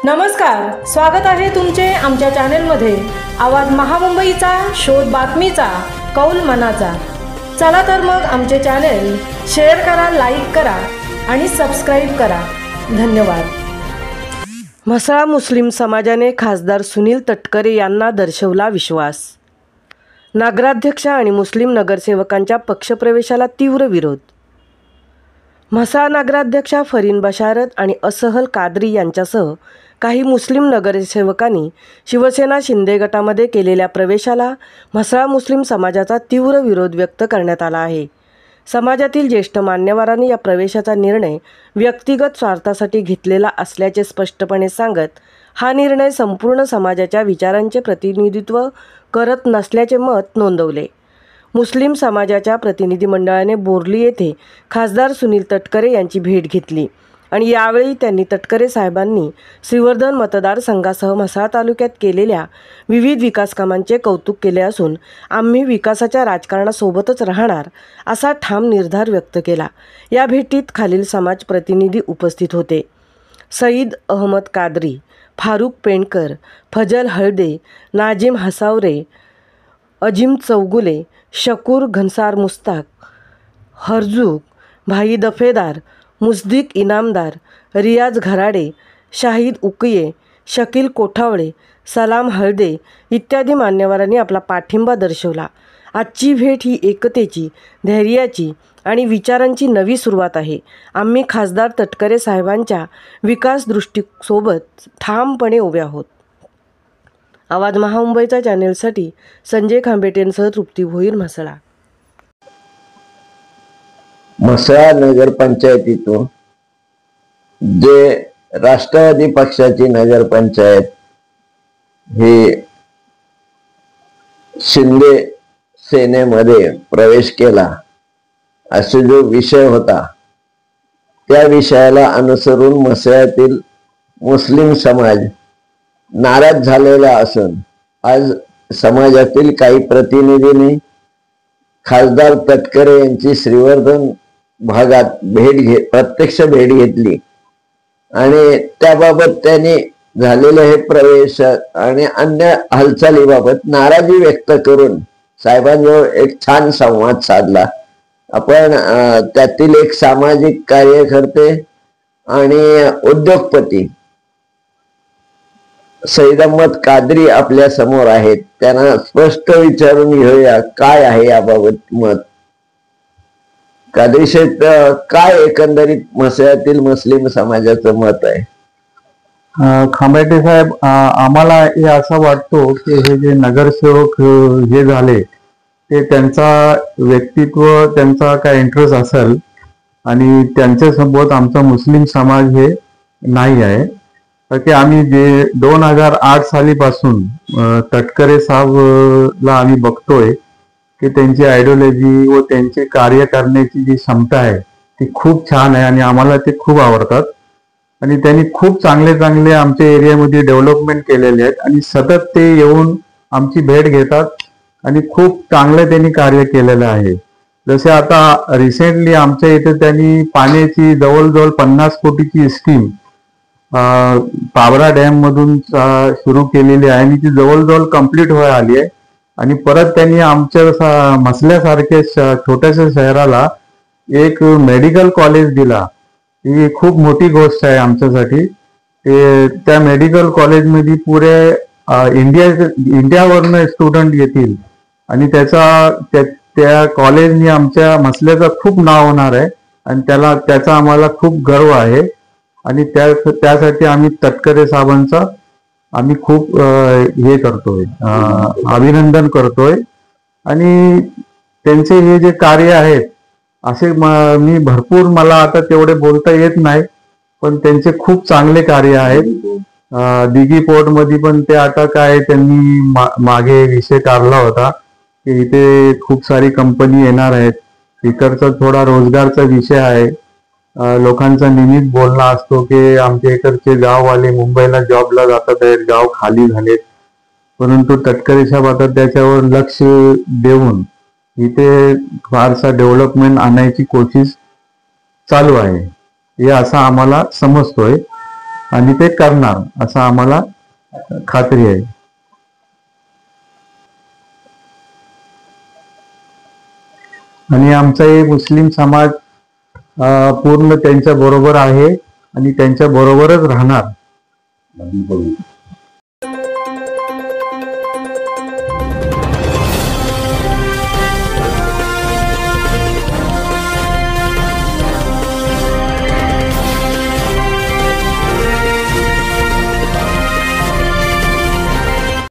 नमस्कार, स्वागत आहे तुमचे आमच्या चॅनेलमध्ये। आवाज महामुंबईचा, शोध बातमीचा, कौल मनाचा। चला तर मग आमचे चॅनेल शेअर करा, लाईक करा आणि सबस्क्राईब करा। धन्यवाद। म्हसळा मुस्लिम समाजाने खासदार सुनील तटकरे यांना दर्शवला विश्वास। नगराध्यक्ष आणि मुस्लिम नगरसेवकांच्या पक्षप्रवेशाला तीव्र विरोध। म्हसळा नगराध्यक्षा फरीन बशारत आणि असहल कादरी यांच्यासह काही मुस्लिम नगरसेवकांनी शिवसेना शिंदे गटामध्ये केलेल्या प्रवेशाला म्हसळा मुस्लिम समाजाचा तीव्र विरोध व्यक्त करण्यात आला आहे। समाजातील ज्येष्ठ मान्यवरांनी या प्रवेशाचा निर्णय व्यक्तिगत स्वार्थासाठी घेतलेला असल्याचे स्पष्टपणे सांगत हा निर्णय संपूर्ण समाजाच्या विचारांचे प्रतिनिधित्व करत नसल्याचे मत नोंदवले। मुस्लिम समाजाच्या प्रतिनिधी मंडळाने बोर्ली येथे खासदार सुनील तटकरे यांची भेट घेतली आणि यावेळी त्यांनी तटकरे साहेबांनी श्रीवर्धन मतदारसंघासह म्हसळा तालुक्यात केलेल्या विविध विकास कामांचे कौतुक केले असून आम्ही विकासाच्या राजकारणासोबतच राहणार असा ठाम निर्धार व्यक्त केला। या भेटीत खालील समाज प्रतिनिधी उपस्थित होते: सईद अहमद कादरी, फारुख पेंडकर, फजल हळदे, नाजिम हसावरे, अजिम चौगुले, शकूर घनसार मुस्ताक, हरजुक, भाई दफेदार, मुसदिक इनामदार, रियाज घराडे, शाहिद उकये, शकील कोठावळे, सलाम हळदे इत्यादी मान्यवरांनी आपला पाठिंबा दर्शवला। आजची भेट ही एकतेची, धैर्याची आणि विचारांची नवी सुरुवात आहे। आम्ही खासदार तटकरे साहेबांच्या विकास दृष्टीसोबत ठामपणे उभे आहोत। आवाज महामुंबईचा चॅनेलसाठी संजय खांबेटेंसह तृप्ती भोईर, म्हसळा। म्हसळा नगरपंचायतीतून जे राष्ट्रवादी पक्षाची नगरपंचायत ही शिंदे सेनेमध्ये प्रवेश केला असा जो विषय होता, त्या विषयाला अनुसरून म्हसळ्यातील मुस्लिम समाज नाराज झालेला असून आज समाजातील काही प्रतिनिधींनी खासदार तटकरे यांची श्रीवर्धन भागात प्रत्यक्ष भेट घेतली आणि त्याबाबत त्यांनी झालेले हे प्रवेश आणि अन्य हालचालीबाबत नाराजी व्यक्त करून साहेबांजवळ एक छान संवाद साधला। आपण त्यातील एक सामाजिक कार्यकर्ते आणि उद्योगपती सईद अहमद कादरी आपल्या समोर आहेत, त्यांना स्पष्ट विचारून घेऊया काय आहे याबाबत मत। कादरी शेठ, काय एकंदरीत म्हसळ्यातील मुस्लिम समाजाचं मत आहे? खांबेटे साहेब, आम्हाला हे असं वाटतो की हे जे नगरसेवक हे झाले ते त्यांचा व्यक्तित्व, त्यांचा काय इंटरेस्ट असेल आणि त्यांच्यासोबत आमचा मुस्लिम समाज हे नाही आहे। की आम्ही जे 2008 सालीपासून तटकरे साहेबला आम्ही बघतोय की त्यांची आयडिओलॉजी व त्यांचे कार्य करण्याची जी क्षमता आहे ती खूप छान आहे आणि आम्हाला ते खूप आवडतात आणि त्यांनी खूप चांगले आमच्या एरियामध्ये डेव्हलपमेंट केलेले आहेत आणि सतत ते येऊन आमची भेट घेतात आणि खूप चांगले त्यांनी कार्य केलेलं आहे। जसे आता रिसेंटली आमच्या इथे त्यांनी पाण्याची जवळजवळ 50 कोटीची स्कीम पावरा डॅम मधून सुरू केलेली आहे आणि ती जवळजवळ कंप्लीट व्हायला आली आहे आणि परत त्यांनी आमच्या मसल्यासारख्या छोट्याशा शहराला एक मेडिकल कॉलेज दिला। ही खूप मोठी गोष्ट आहे आमच्यासाठी। त्या मेडिकल कॉलेजमध्ये पुरे इंडियावरनं स्टुडंट येतील आणि त्या कॉलेजनी आमच्या मसल्याचं खूप नाव होणार आहे आणि त्याचा आम्हाला खूप गर्व आहे आणि त्यासाठी आम्ही तटकरे साहेबांचा आम्ही खूप हे करतोय, अभिनंदन करतोय आणि त्यांचे हे जे कार्य आहेत असे मी भरपूर, मला आता तेवढे बोलता येत नाही पण त्यांचे खूप चांगले कार्य आहेत। दिघी पोर्ट मध्ये पण ते आता काय त्यांनी मागे विषय काढला होता की इथे खूप सारी कंपनी येणार आहेत, इकडचा थोडा रोजगारचा विषय आहे। लोकांचा नियमित बोलणं असतो की आमच्या इकडचे गाववाले मुंबईला जॉबला जातात आहेत, गाव खाली झालेत, परंतु तटकरे साहेब आता त्याच्यावर लक्ष देऊन इथे फारसा डेव्हलपमेंट आणायची कोशिश चालू आहे, हे असं आम्हाला समजतोय। आणि ते करणार असं आम्हाला खात्री आहे. आणि आमचाही मुस्लिम समाज पूर्ण त्यांच्या बरोबर आहे आणि त्यांच्या बरोबरच राहणार.